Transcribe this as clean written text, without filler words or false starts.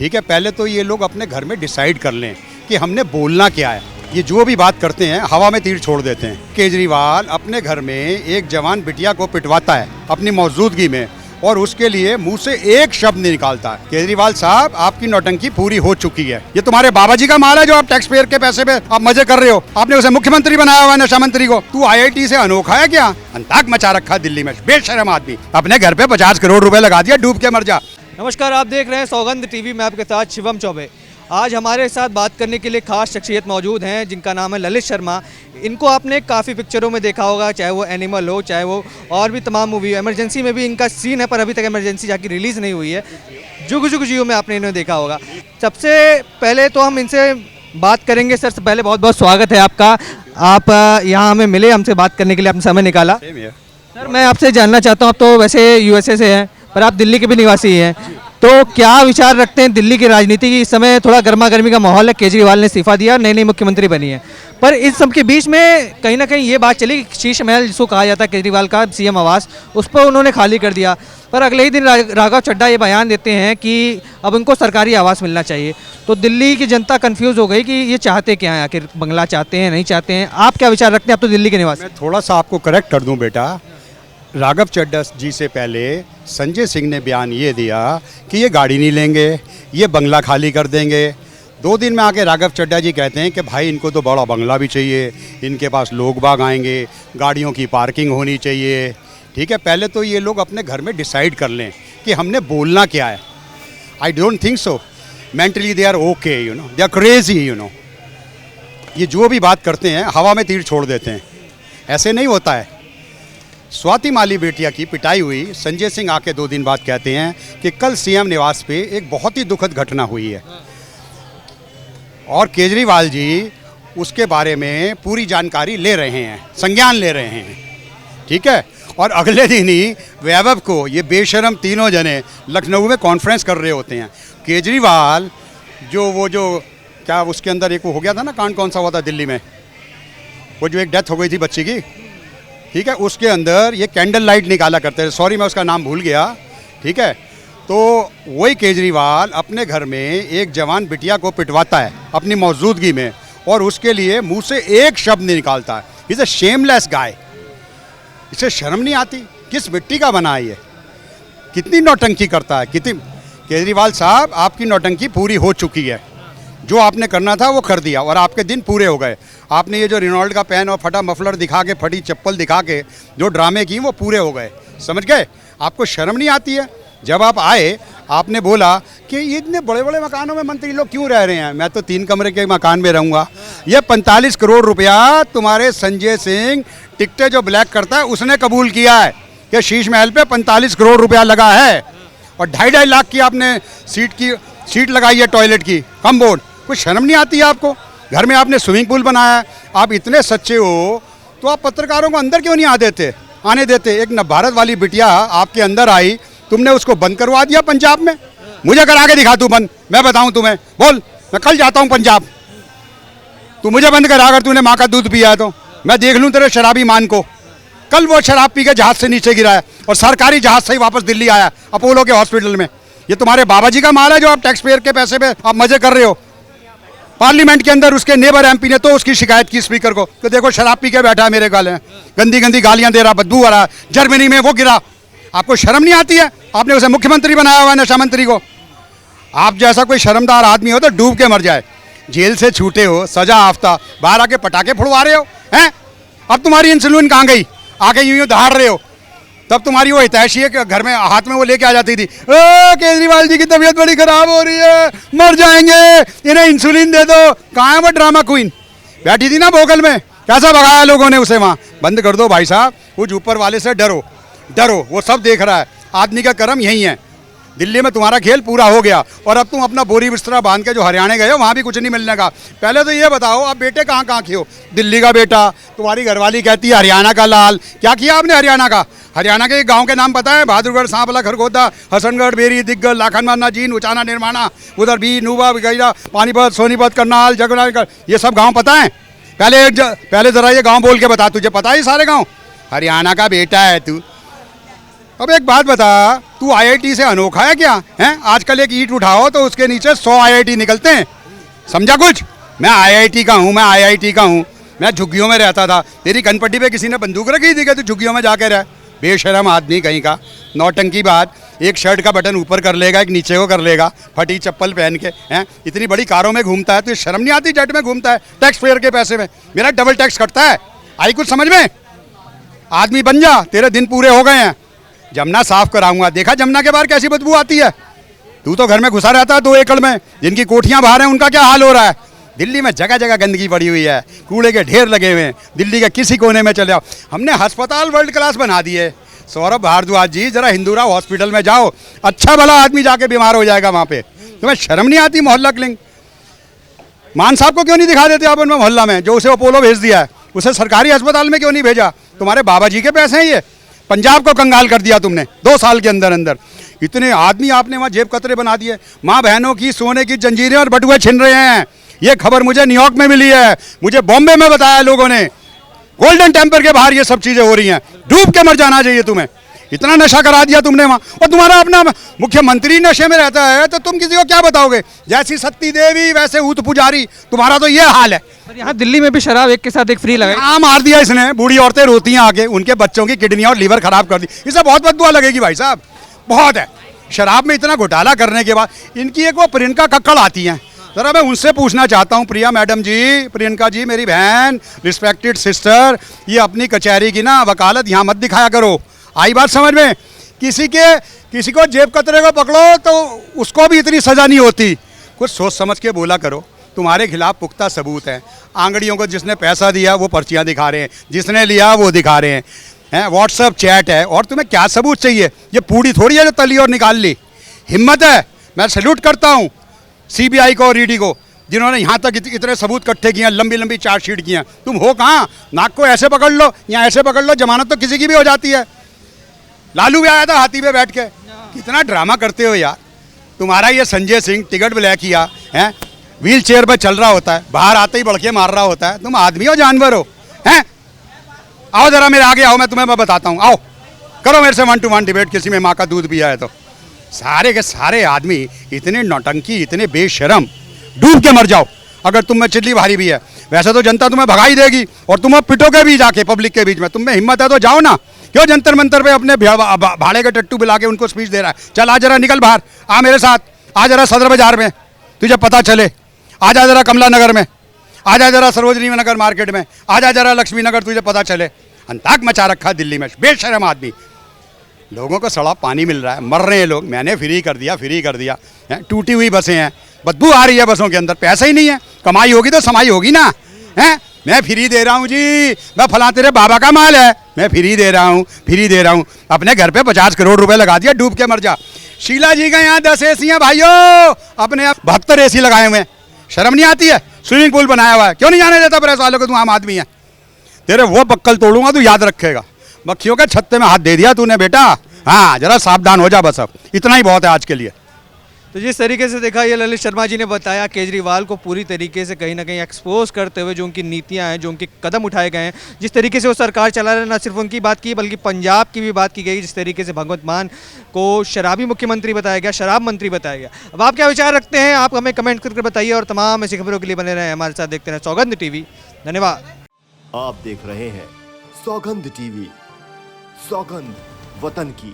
ठीक है, पहले तो ये लोग अपने घर में डिसाइड कर लें कि हमने बोलना क्या है। ये जो भी बात करते हैं हवा में तीर छोड़ देते हैं। केजरीवाल अपने घर में एक जवान बिटिया को पिटवाता है अपनी मौजूदगी में और उसके लिए मुंह से एक शब्द नहीं निकालता है। केजरीवाल साहब, आपकी नौटंकी पूरी हो चुकी है। ये तुम्हारे बाबा जी का माल है जो आप टैक्स पेयर के पैसे पे आप मजे कर रहे हो। आपने उसे मुख्यमंत्री बनाया हुआ है, नशा मंत्री को। तू IIT से अनोखा है क्या? अंताक मचा रखा है दिल्ली में, बेशरम आदमी। अपने घर पे 50 करोड़ रुपए लगा दिया, डूब के मर जा। नमस्कार, आप देख रहे हैं सौगंध टीवी में आपके साथ शिवम चौबे। आज हमारे साथ बात करने के लिए खास शख्सियत मौजूद हैं जिनका नाम है ललित शर्मा। इनको आपने काफ़ी पिक्चरों में देखा होगा, चाहे वो एनिमल हो, चाहे वो और भी तमाम मूवी हो। इमरजेंसी में भी इनका सीन है, पर अभी तक इमरजेंसी जाके रिलीज़ नहीं हुई है। जुग जुग जियो में आपने इन्हें देखा होगा। सबसे पहले तो हम इनसे बात करेंगे। सर, से पहले बहुत बहुत स्वागत है आपका। आप यहाँ हमें मिले, हमसे बात करने के लिए आपने समय निकाला। सर, मैं आपसे जानना चाहता हूँ, आप तो वैसे USA से हैं पर आप दिल्ली के भी निवासी हैं, तो क्या विचार रखते हैं दिल्ली की राजनीति की? इस समय थोड़ा गर्मा गर्मी का माहौल है, केजरीवाल ने इस्तीफा दिया, नई नई मुख्यमंत्री बनी है, पर इस सब के बीच में कहीं ना कहीं ये बात चली कि शीश महल जिसको कहा जाता है केजरीवाल का CM आवास, उस पर उन्होंने खाली कर दिया। पर अगले ही दिन राघव चड्ढा ये बयान देते हैं कि अब उनको सरकारी आवास मिलना चाहिए। तो दिल्ली की जनता कन्फ्यूज़ हो गई कि ये चाहते क्या हैं, आखिर बंगला चाहते हैं, नहीं चाहते हैं? आप क्या विचार रखते हैं? आप तो दिल्ली के निवासी। मैं थोड़ा सा आपको करेक्ट कर दूं बेटा। राघव चड्ढा जी से पहले संजय सिंह ने बयान ये दिया कि ये गाड़ी नहीं लेंगे, ये बंगला खाली कर देंगे। 2 दिन में आके राघव चड्ढा जी कहते हैं कि भाई इनको तो बड़ा बंगला भी चाहिए, इनके पास लोग बाग आएंगे, गाड़ियों की पार्किंग होनी चाहिए। ठीक है, पहले तो ये लोग अपने घर में डिसाइड कर लें कि हमने बोलना क्या है। I don't think so. Mentally they are okay, you know, they are crazy, you know. ये जो भी बात करते हैं हवा में तीर छोड़ देते हैं, ऐसे नहीं होता है। स्वाति माली बेटिया की पिटाई हुई, संजय सिंह आके 2 दिन बाद कहते हैं कि कल CM निवास पे एक बहुत ही दुखद घटना हुई है और केजरीवाल जी उसके बारे में पूरी जानकारी ले रहे हैं, संज्ञान ले रहे हैं। ठीक है, और अगले दिन ही वैभव को ये बेशरम तीनों जने लखनऊ में कॉन्फ्रेंस कर रहे होते हैं। केजरीवाल जो क्या उसके अंदर एक वो हो गया था ना, कांड कौन सा हुआ था दिल्ली में, वो जो एक डेथ हो गई थी बच्ची की, ठीक है, उसके अंदर ये कैंडल लाइट निकाला करते थे। सॉरी, मैं उसका नाम भूल गया। ठीक है, तो वही केजरीवाल अपने घर में एक जवान बिटिया को पिटवाता है अपनी मौजूदगी में और उसके लिए मुंह से एक शब्द नहीं निकालता है। इज अ शेमलेस गाय। इसे शर्म नहीं आती? किस मिट्टी का बना है ये? कितनी नौटंकी करता है, कितनी। केजरीवाल साहब, आपकी नौटंकी पूरी हो चुकी है। जो आपने करना था वो कर दिया और आपके दिन पूरे हो गए। आपने ये जो रेनॉल्ड का पेन और फटा मफलर दिखा के, फटी चप्पल दिखा के जो ड्रामे की वो पूरे हो गए, समझ गए? आपको शर्म नहीं आती है? जब आप आए आपने बोला कि ये इतने बड़े बड़े मकानों में मंत्री लोग क्यों रह रहे हैं, मैं तो 3 कमरे के मकान में रहूँगा। ये 45 करोड़ रुपया तुम्हारे संजय सिंह टिकटें जो ब्लैक करता है उसने कबूल किया है कि शीश महल पे 45 करोड़ रुपया लगा है और 2.5 लाख की आपने सीट लगाई है टॉयलेट की, कम बोर्ड। कुछ शर्म नहीं आती है आपको? घर में आपने स्विमिंग पूल बनाया है। आप इतने सच्चे हो तो आप पत्रकारों को अंदर क्यों नहीं आने देते? एक नवभारत वाली बिटिया आपके अंदर आई, तुमने उसको बंद करवा दिया पंजाब में। मुझे करा के दिखा तू बंद, मैं बताऊं तुम्हें। बोल, मैं कल जाता हूं पंजाब, तू मुझे बंद करा। अगर तूने माँ का दूध पिया है तो मैं देख लूं तेरे शराबी मान को। कल वो शराब पी के जहाज से नीचे गिरा है और सरकारी जहाज से ही वापस दिल्ली आया अपोलो के हॉस्पिटल में। ये तुम्हारे बाबा जी का माल है जो आप टैक्स पेयर के पैसे पे आप मजे कर रहे हो। पार्लियामेंट के अंदर उसके नेबर MP ने तो उसकी शिकायत की स्पीकर को, तो देखो शराब पी के बैठा है मेरे गाले, गंदी गंदी गालियां दे रहा, बदबू आ रहा। जर्मनी में वो गिरा, आपको शर्म नहीं आती है? आपने उसे मुख्यमंत्री बनाया हुआ है, नशा मंत्री को। आप जैसा कोई शर्मदार आदमी हो तो डूब के मर जाए। जेल से छूटे हो, सजा आफ्ता, बाहर आके पटाखे फुड़वा रहे हो हैं? अब तुम्हारी इंसुलिन कहाँ गई? आके यूं दहाड़ रहे हो। तब तुम्हारी वो हितैषी है कि घर में हाथ में वो लेके आ जाती थी, केजरीवाल जी की तबीयत बड़ी खराब हो रही है, मर जाएंगे, इन्हें इंसुलिन दे दो। कहाँ है वो ड्रामा क्वीन? बैठी थी ना बोगल में, कैसा भगाया लोगों ने उसे वहाँ। बंद कर दो भाई साहब, कुछ ऊपर वाले से डरो, वो सब देख रहा है। आदमी का कर्म यही है। दिल्ली में तुम्हारा खेल पूरा हो गया और अब तुम अपना बोरी बिस्तरा बांध के जो हरियाणा गए हो, वहाँ भी कुछ नहीं मिलने का। पहले तो ये बताओ, आप बेटे कहाँ के हो? दिल्ली का बेटा, तुम्हारी घरवाली कहती है हरियाणा का लाल। क्या किया आपने हरियाणा का? हरियाणा के गांव के नाम पता है? बहादुरगढ़, सांपला, खरगोदा, हसनगढ़, बेरी, दिग्गज, लाखनवाना, जींद, उचाना, निर्माणा, उधर भी नूबा, गैरा, पानीपत, सोनीपत, करनाल, जगन्नाथ, ये सब गाँव पता है? पहले जरा ये गाँव बोल के बता, तुझे पता है ये सारे गाँव? हरियाणा का बेटा है तू। अब एक बात बता, तू आईआईटी से अनोखा है क्या? हैं, आजकल एक ईंट उठाओ तो उसके नीचे 100 आईआईटी निकलते हैं। समझा कुछ? मैं आईआईटी का हूँ, मैं आईआईटी का हूँ। मैं झुग्गियों में रहता था। तेरी कनपट्टी पे किसी ने बंदूक रखी थी कि तू झुग्गियों में जाके रह? बेशरम आदमी कहीं का, नौटंकी बात। एक शर्ट का बटन ऊपर कर लेगा, एक नीचे को कर लेगा, फटी चप्पल पहन के। हैं, इतनी बड़ी कारों में घूमता है, तो शर्म नहीं आती? जेट में घूमता है टैक्स पेयर के पैसे में। मेरा डबल टैक्स कटता है। आई कुछ समझ में? आदमी बन जा, तेरे दिन पूरे हो गए हैं। जमुना साफ कराऊंगा। देखा जमुना के बाहर कैसी बदबू आती है? तू तो घर में घुसा रहता है 2 एकड़ में। जिनकी कोठियां बाहर हैं उनका क्या हाल हो रहा है? दिल्ली में जगह जगह गंदगी पड़ी हुई है, कूड़े के ढेर लगे हुए हैं। दिल्ली के किसी कोने में चले जाओ। हमने अस्पताल वर्ल्ड क्लास बना दिए। सौरभ भारद्वाज जी, जरा हिंदूराव हॉस्पिटल में जाओ, अच्छा भला आदमी जाके बीमार हो जाएगा वहाँ पे। तुम्हें शर्म नहीं आती? मोहल्ला क्लिनिक मान साहब को क्यों नहीं दिखा देते आप उनमें मोहल्ला में, जो उसे अपोलो भेज दिया है? उसे सरकारी अस्पताल में क्यों नहीं भेजा? तुम्हारे बाबा जी के पैसे हैं ये। पंजाब को कंगाल कर दिया तुमने 2 साल के अंदर अंदर। इतने आदमी आपने वहाँ जेब कतरे बना दिए। माँ बहनों की सोने की जंजीरें और बटुए छिन रहे हैं। ये खबर मुझे न्यूयॉर्क में मिली है, मुझे बॉम्बे में बताया लोगों ने। गोल्डन टेम्पल के बाहर ये सब चीजें हो रही हैं। डूब के मर जाना चाहिए तुम्हें। इतना नशा करा दिया तुमने वहाँ। और तुम्हारा अपना मुख्यमंत्री नशे में रहता है, तो तुम किसी को क्या बताओगे? जैसी सती देवी वैसे ऊत पुजारी। तुम्हारा तो ये हाल है। पर यहाँ दिल्ली में भी शराब एक के साथ एक फ्री लगाई। हाँ, मार दिया इसने। बूढ़ी औरतें रोती हैं आके, उनके बच्चों की किडनी और लीवर खराब कर दी। इसे बहुत बददुआ लगेगी भाई साहब, बहुत है। शराब में इतना घोटाला करने के बाद इनकी एक वो प्रियंका कक्कड़ आती हैं। जरा मैं उनसे पूछना चाहता हूँ, प्रिया मैडम जी, प्रियंका जी मेरी बहन, रिस्पेक्टेड सिस्टर, ये अपनी कचहरी की ना वकालत यहाँ मत दिखाया करो। आई बात समझ में? किसी को जेब कतरे को पकड़ो तो उसको भी इतनी सज़ा नहीं होती। कुछ सोच समझ के बोला करो। तुम्हारे खिलाफ पुख्ता सबूत हैं। आंगड़ियों को जिसने पैसा दिया वो पर्चियाँ दिखा रहे हैं, जिसने लिया वो दिखा रहे हैं। व्हाट्सअप चैट है। और तुम्हें क्या सबूत चाहिए? ये पूड़ी थोड़ी है जो तली और निकाल ली। हिम्मत है। मैं सैल्यूट करता हूँ सीबीआई को और ईडी को, जिन्होंने यहाँ तक इतने सबूत इकट्ठे किए हैं, लंबी लंबी चार्जशीट की हैं। तुम हो कहाँ? नाक को ऐसे पकड़ लो या ऐसे पकड़ लो, जमानत तो किसी की भी हो जाती है। लालू भी आया था हाथी पे बैठ के। कितना ड्रामा करते हो यार। तुम्हारा ये संजय सिंह टिकट ब्लैक किया है, व्हील चेयर पर चल रहा होता है, बाहर आते ही बड़के मार रहा होता है। तुम आदमी हो जानवर हो? हैं, आओ जरा मेरे आगे आओ, मैं तुम्हें बताता हूँ। आओ करो मेरे से 1 to 1 डिबेट, किसी में माँ का दूध पिया है तो। सारे के सारे आदमी इतने नौटंकी, इतने बेशरम। डूब के मर जाओ अगर तुम में चिल्ली भारी भी है। वैसे तो जनता तुम्हें भगाई देगी और तुम पिटोगे भी जाके पब्लिक के बीच में। तुम में हिम्मत है तो जाओ ना। क्यों जंतर मंतर पे अपने भाड़े के टट्टू बुला के उनको स्पीच दे रहा है? चल आ जरा, निकल बाहर, आ मेरे साथ, आ जरा सदर बाजार में, तुझे पता चले। आ जा जरा कमला नगर में, आ जा जरा सरोजनी नगर मार्केट में, आ जा जरा लक्ष्मी नगर, तुझे पता चले। अंताक मचा रखा दिल्ली में, बेशरम आदमी। लोगों को सड़ा पानी मिल रहा है, मर रहे हैं लोग। मैंने फ्री कर दिया। टूटी हुई बसें हैं, बदबू आ रही है बसों के अंदर। पैसा ही नहीं है, कमाई होगी तो समाई होगी ना। हैं, मैं फ्री दे रहा हूँ जी, मैं फला तेरे बाबा का माल है, मैं फ्री दे रहा हूँ। अपने घर पे 50 करोड़ रुपए लगा दिया, डूब के मर जा। शीला जी का यहाँ 10 एसी हैं भाइयों, अपने आप 72 एसी लगाए हुए हैं। शर्म नहीं आती है? स्विमिंग पूल बनाया हुआ है, क्यों नहीं जाने देता प्रेस वालों को? तू आम आदमी है। तेरे वो बक्कल तोड़ूंगा, तू याद रखेगा। मक्खियों के छत्ते में हाथ दे दिया तूने बेटा। हाँ, जरा सावधान हो जा बस, अब इतना ही बहुत है आज के लिए। तो जिस तरीके से देखा, ये ललित शर्मा जी ने बताया केजरीवाल को पूरी तरीके से कहीं ना कहीं एक्सपोज करते हुए, जो उनकी नीतियां हैं, जो उनके कदम उठाए गए हैं, जिस तरीके से वो सरकार चला रहे हैं, न सिर्फ उनकी बात की बल्कि पंजाब की भी बात की गई। जिस तरीके से भगवंत मान को शराबी मुख्यमंत्री बताया गया, शराब मंत्री बताया गया। अब आप क्या विचार रखते हैं? आप हमें कमेंट करके बताइए और तमाम ऐसी खबरों के लिए बने रहें हमारे साथ। देखते रहें सौगंध टीवी। धन्यवाद। आप देख रहे हैं सौगंध टीवी, सौगंध वतन की।